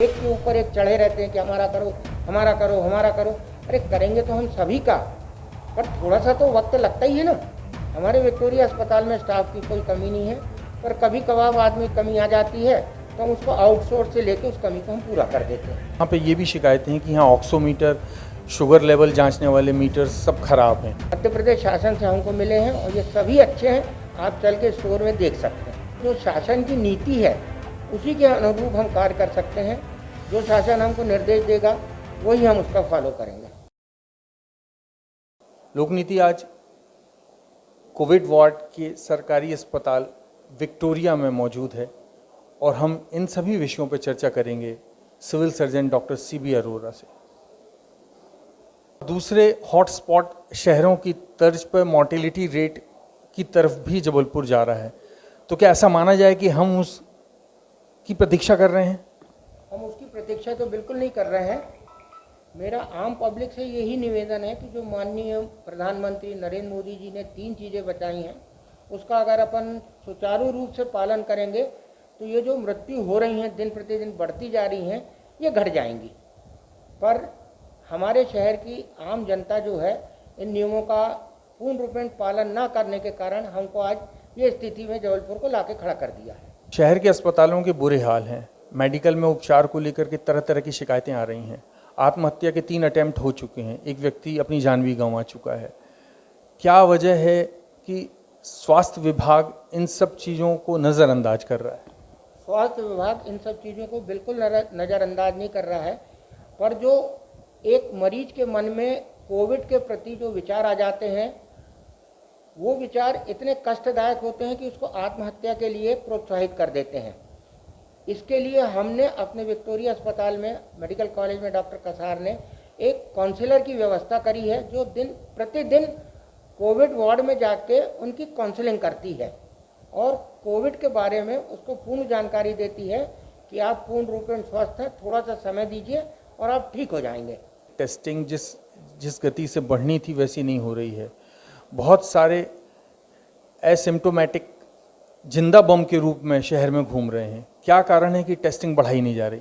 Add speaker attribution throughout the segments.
Speaker 1: एक के ऊपर एक चढ़े रहते हैं कि हमारा करो, हमारा करो, हमारा करो। अरे करेंगे तो हम सभी का, पर थोड़ा सा तो वक्त लगता ही है ना। हमारे विक्टोरिया अस्पताल में स्टाफ की कोई कमी नहीं है, पर कभी कभार आदमी कमी आ जाती है तो हम उसको आउटसोर्स से लेके उस कमी को हम पूरा कर देते हैं।
Speaker 2: यहाँ पे ये भी शिकायतें हैं कि यहाँ ऑक्सोमीटर, शुगर लेवल जांचने वाले मीटर सब खराब हैं।
Speaker 1: मध्य प्रदेश शासन से हमको मिले हैं और ये सभी अच्छे हैं, आप चल के स्टोर में देख सकते हैं। जो शासन की नीति है उसी के अनुरूप हम कार्य कर सकते हैं। जो शासन हमको निर्देश देगा वही हम उसका फॉलो करेंगे।
Speaker 2: लोकनीति आज कोविड वार्ड के सरकारी अस्पताल विक्टोरिया में मौजूद है और हम इन सभी विषयों पर चर्चा करेंगे civil surgeon doctor CB Arora से। दूसरे हॉटस्पॉट शहरों की तर्ज पर मॉर्टेलिटी रेट की तरफ भी जबलपुर जा रहा है, तो क्या ऐसा माना जाए कि हम उसकी प्रतीक्षा कर रहे हैं?
Speaker 1: हम उसकी प्रतीक्षा तो बिल्कुल नहीं कर रहे हैं। मेरा आम पब्लिक से यही निवेदन है कि जो माननीय प्रधानमंत्री नरेंद्र मोदी जी ने 3 चीज़ें बताई हैं, उसका अगर अपन सुचारू रूप से पालन करेंगे तो ये जो मृत्यु हो रही हैं, दिन प्रतिदिन बढ़ती जा रही हैं, ये घट जाएंगी। पर हमारे शहर की आम जनता जो है इन नियमों का पूर्ण रूपेण पालन न करने के कारण हमको आज ये स्थिति में जबलपुर को लाके खड़ा कर दिया है।
Speaker 2: शहर के अस्पतालों के बुरे हाल हैं। मेडिकल में उपचार को लेकर के तरह तरह की शिकायतें आ रही हैं। आत्महत्या के 3 अटेम्प्ट हो चुके हैं, एक व्यक्ति अपनी जान भी गंवा चुका है। क्या वजह है कि स्वास्थ्य विभाग इन सब चीज़ों को नज़रअंदाज कर रहा है?
Speaker 1: स्वास्थ्य विभाग इन सब चीज़ों को बिल्कुल नज़रअंदाज नहीं कर रहा है, पर जो एक मरीज के मन में कोविड के प्रति जो विचार आ जाते हैं, वो विचार इतने कष्टदायक होते हैं कि उसको आत्महत्या के लिए प्रोत्साहित कर देते हैं। इसके लिए हमने अपने विक्टोरिया अस्पताल में, मेडिकल कॉलेज में डॉक्टर कसार ने एक काउंसलर की व्यवस्था करी है, जो दिन प्रतिदिन कोविड वार्ड में जाके उनकी काउंसलिंग करती है और कोविड के बारे में उसको पूर्ण जानकारी देती है कि आप पूर्ण रूप में स्वस्थ हैं, थोड़ा सा समय दीजिए और आप ठीक हो जाएंगे।
Speaker 2: टेस्टिंग जिस गति से बढ़नी थी वैसी नहीं हो रही है। बहुत सारे एसिम्टोमेटिक जिंदा बम के रूप में शहर में घूम रहे हैं। क्या कारण है कि टेस्टिंग बढ़ाई नहीं जा रही?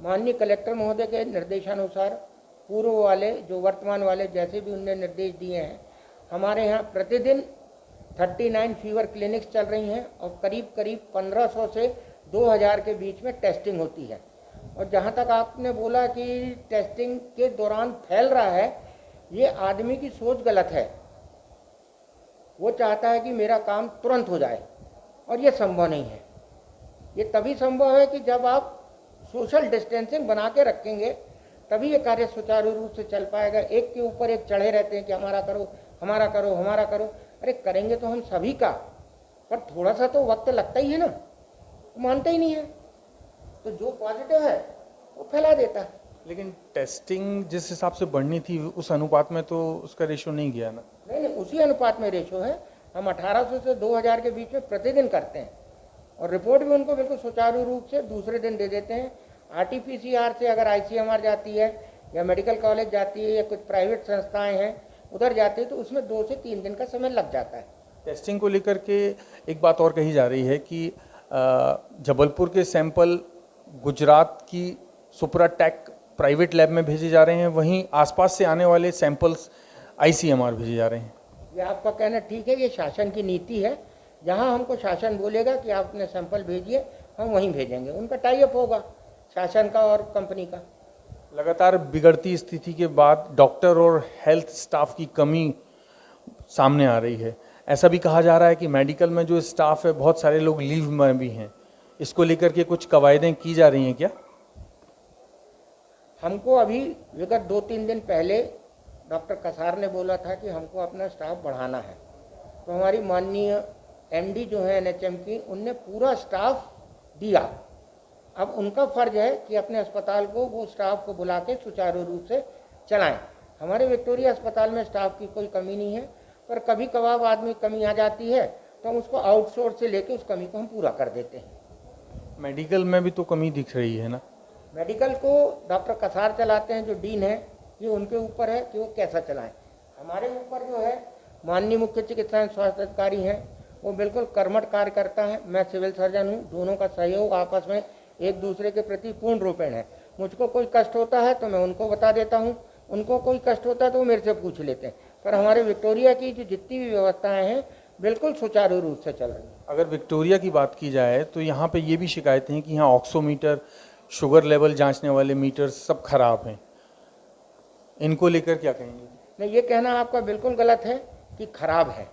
Speaker 1: माननीय कलेक्टर महोदय के निर्देशानुसार पूर्व वाले जो वर्तमान वाले जैसे भी उनने निर्देश दिए हैं, हमारे यहाँ प्रतिदिन 39 फीवर क्लिनिक्स चल रही हैं और करीब करीब 1500 से 2000 के बीच में टेस्टिंग होती है। और जहाँ तक आपने बोला कि टेस्टिंग के दौरान फैल रहा है, ये आदमी की सोच गलत है। वो चाहता है कि मेरा काम तुरंत हो जाए और ये संभव नहीं है। ये तभी संभव है कि जब आप सोशल डिस्टेंसिंग बना के रखेंगे, तभी ये कार्य सुचारू रूप से चल पाएगा। एक के ऊपर एक चढ़े रहते हैं कि हमारा करो, हमारा करो, हमारा करो। अरे करेंगे तो हम सभी का, पर थोड़ा सा तो वक्त लगता ही है ना। वो मानते ही नहीं है, तो जो पॉजिटिव है वो फैला देता है।
Speaker 2: लेकिन टेस्टिंग जिस हिसाब से बढ़नी थी उस अनुपात में तो उसका रेशो नहीं गया ना?
Speaker 1: नहीं, उसी अनुपात में रेशो है। हम 1800 से 2000 के बीच में प्रतिदिन करते हैं और रिपोर्ट भी उनको बिल्कुल सुचारू रूप से दूसरे दिन दे देते हैं। RT-PCR से अगर ICMR जाती है या मेडिकल कॉलेज जाती है या कुछ प्राइवेट संस्थाएं हैं उधर जाती है, तो उसमें 2 से 3 दिन का समय लग जाता है।
Speaker 2: टेस्टिंग को लेकर के एक बात और कही जा रही है कि जबलपुर के सैंपल गुजरात की सुपराटेक प्राइवेट लैब में भेजे जा रहे हैं, वहीं आसपास से आने वाले सैंपल्स ICMR भेजे जा रहे हैं।
Speaker 1: ये आपका कहना ठीक है, ये शासन की नीति है। जहाँ हमको शासन बोलेगा कि आप अपने सैंपल भेजिए, हम वहीं भेजेंगे। उनका टाई अप होगा शासन का और कंपनी का।
Speaker 2: लगातार बिगड़ती स्थिति के बाद डॉक्टर और हेल्थ स्टाफ की कमी सामने आ रही है। ऐसा भी कहा जा रहा है कि मेडिकल में जो स्टाफ है, बहुत सारे लोग लीव में भी हैं। इसको लेकर के कुछ कवायदें की जा रही हैं क्या?
Speaker 1: हमको अभी विगत 2-3 दिन पहले डॉक्टर कसार ने बोला था कि हमको अपना स्टाफ बढ़ाना है, तो हमारी माननीय MD जो है NHM की, उनने पूरा स्टाफ दिया। अब उनका फर्ज है कि अपने अस्पताल को वो स्टाफ को बुला के सुचारू रूप से चलाएं। हमारे विक्टोरिया अस्पताल में स्टाफ की कोई कमी नहीं है, पर कभी कभार आदमी कमी आ जाती है तो हम उसको आउटसोर्स से लेके उस कमी को हम पूरा कर देते हैं।
Speaker 2: मेडिकल में भी तो कमी दिख रही है ना?
Speaker 1: मेडिकल को डॉक्टर कसार चलाते हैं, जो डीन है, ये उनके ऊपर है कि वो कैसा चलाएं। हमारे ऊपर जो है माननीय मुख्य चिकित्सा एवं स्वास्थ्य अधिकारी हैं, वो बिल्कुल कर्मठ कार्य करता है। मैं सिविल सर्जन हूँ, दोनों का सहयोग आपस में एक दूसरे के प्रति पूर्ण रूपेण है। मुझको कोई कष्ट होता है तो मैं उनको बता देता हूँ, उनको कोई कष्ट होता है तो वो मेरे से पूछ लेते हैं। पर हमारे विक्टोरिया की जो जितनी भी व्यवस्थाएं हैं बिल्कुल सुचारू रूप से चल रही हैं।
Speaker 2: अगर विक्टोरिया की बात की जाए तो यहाँ पे ये भी शिकायतें हैं कि यहाँ ऑक्सोमीटर, शुगर लेवल जांचने वाले मीटर सब खराब हैं। इनको लेकर क्या कहेंगे?
Speaker 1: नहीं, ये कहना आपका बिल्कुल गलत है कि खराब है।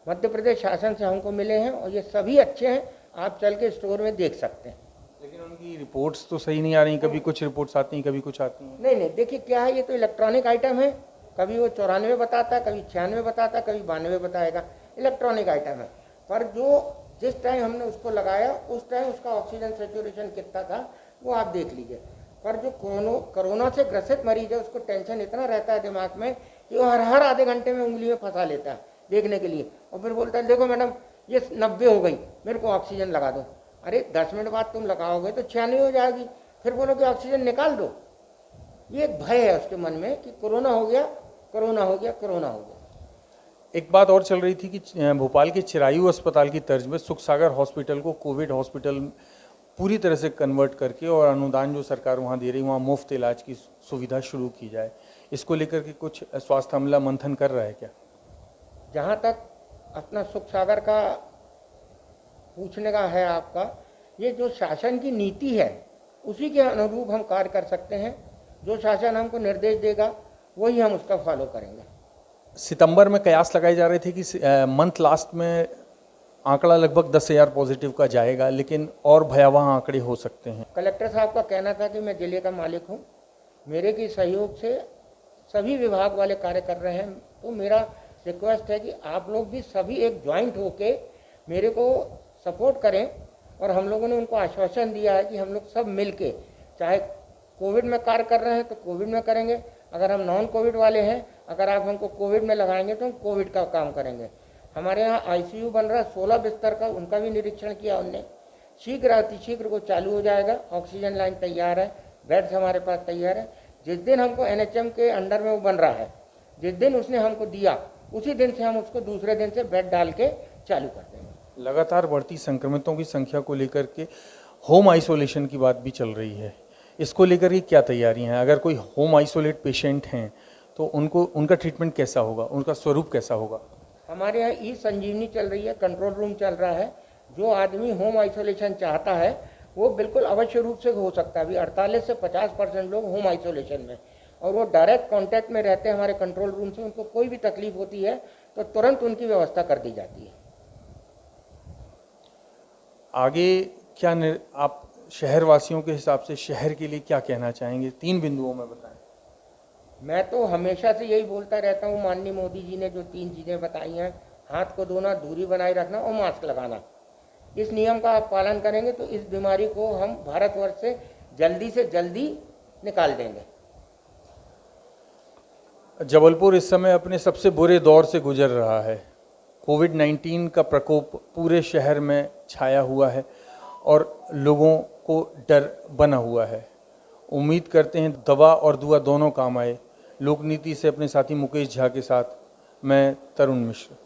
Speaker 1: मध्य प्रदेश शासन से हमको मिले हैं और ये सभी अच्छे हैं, आप चल के स्टोर में देख सकते हैं।
Speaker 2: लेकिन उनकी रिपोर्ट्स तो सही नहीं आ रही, कभी कुछ रिपोर्ट्स आती हैं, कभी कुछ आती हैं।
Speaker 1: नहीं नहीं, देखिए क्या है, ये तो इलेक्ट्रॉनिक आइटम है, कभी वो 94 बताता है, कभी 96 बताता है, कभी 92 बताएगा, इलेक्ट्रॉनिक आइटम है। पर जो जिस टाइम हमने उसको लगाया उस टाइम उसका ऑक्सीजन सेचुरेशन कितना था वो आप देख लीजिए। पर जो कोरोना से ग्रसित मरीज है उसको टेंशन इतना रहता है दिमाग में कि वो हर आधे घंटे में उंगली में फंसा लेता है देखने के लिए, और फिर बोलता है देखो मैडम ये 90 हो गई, मेरे को ऑक्सीजन लगा दो। अरे 10 मिनट बाद तुम लगाओगे तो 96 हो जाएगी, फिर बोलोगे ऑक्सीजन निकाल दो। ये एक भय है उसके मन में कि कोरोना हो गया, कोरोना हो गया, कोरोना हो गया।
Speaker 2: एक बात और चल रही थी कि भोपाल के चिरायू अस्पताल की तर्ज में सुखसागर हॉस्पिटल को कोविड हॉस्पिटल पूरी तरह से कन्वर्ट करके और अनुदान जो सरकार वहाँ दे रही है वहाँ मुफ्त इलाज की सुविधा शुरू की जाए। इसको लेकर के कुछ स्वास्थ्य अमला मंथन कर रहा है क्या?
Speaker 1: जहाँ तक अपना सुखसागर का पूछने का है आपका, ये जो शासन की नीति है उसी के अनुरूप हम कार्य कर सकते हैं। जो शासन हमको निर्देश देगा वही हम उसका फॉलो करेंगे।
Speaker 2: सितंबर में कयास लगाए जा रहे थे कि मंथ लास्ट में आंकड़ा लगभग 10,000 पॉजिटिव का जाएगा, लेकिन और भयावह आंकड़े हो सकते हैं।
Speaker 1: कलेक्टर साहब का कहना था कि मैं जिले का मालिक हूँ, मेरे की सहयोग से सभी विभाग वाले कार्य कर रहे हैं, तो मेरा रिक्वेस्ट है कि आप लोग भी सभी एक ज्वाइंट होके मेरे को सपोर्ट करें। और हम लोगों ने उनको आश्वासन दिया है कि हम लोग सब मिलके, चाहे कोविड में कार्य कर रहे हैं तो कोविड में करेंगे, अगर हम नॉन कोविड वाले हैं, अगर आप हमको कोविड में लगाएंगे तो हम कोविड का काम करेंगे। हमारे यहाँ आईसीयू बन रहा है 16 बिस्तर का, उनका भी निरीक्षण किया उनने। शीघ्र अतिशीघ्र वो चालू हो जाएगा, ऑक्सीजन लाइन तैयार है, बेड्स हमारे पास तैयार है। जिस दिन हमको एनएचएम के अंडर में वो बन रहा है, जिस दिन उसने हमको दिया उसी दिन से हम उसको दूसरे दिन से बेड डाल के चालू कर देंगे।
Speaker 2: लगातार बढ़ती संक्रमितों की संख्या को लेकर के होम आइसोलेशन की बात भी चल रही है, इसको लेकर के क्या तैयारियां हैं? अगर कोई होम आइसोलेट पेशेंट हैं तो उनका ट्रीटमेंट कैसा होगा, उनका स्वरूप कैसा होगा?
Speaker 1: हमारे यहाँ ई संजीवनी चल रही है, कंट्रोल रूम चल रहा है। जो आदमी होम आइसोलेशन चाहता है वो बिल्कुल अवश्य रूप से हो सकता है। अभी 48 से 50% लोग होम आइसोलेशन में, और वो डायरेक्ट कांटेक्ट में रहते हैं हमारे कंट्रोल रूम से। उनको कोई भी तकलीफ होती है तो तुरंत उनकी व्यवस्था कर दी जाती है।
Speaker 2: आगे क्या आप शहरवासियों के हिसाब से शहर के लिए क्या कहना चाहेंगे? 3 बिंदुओं में बताएं।
Speaker 1: मैं तो हमेशा से यही बोलता रहता हूँ, माननीय मोदी जी ने जो 3 चीज़ें बताई हैं, हाथ को धोना, दूरी बनाए रखना और मास्क लगाना, इस नियम का आप पालन करेंगे तो इस बीमारी को हम भारतवर्ष से जल्दी निकाल देंगे।
Speaker 2: जबलपुर इस समय अपने सबसे बुरे दौर से गुजर रहा है। कोविड-19 का प्रकोप पूरे शहर में छाया हुआ है और लोगों को डर बना हुआ है। उम्मीद करते हैं दवा और दुआ दोनों काम आए। लोकनीति से अपने साथी मुकेश झा के साथ मैं तरुण मिश्र।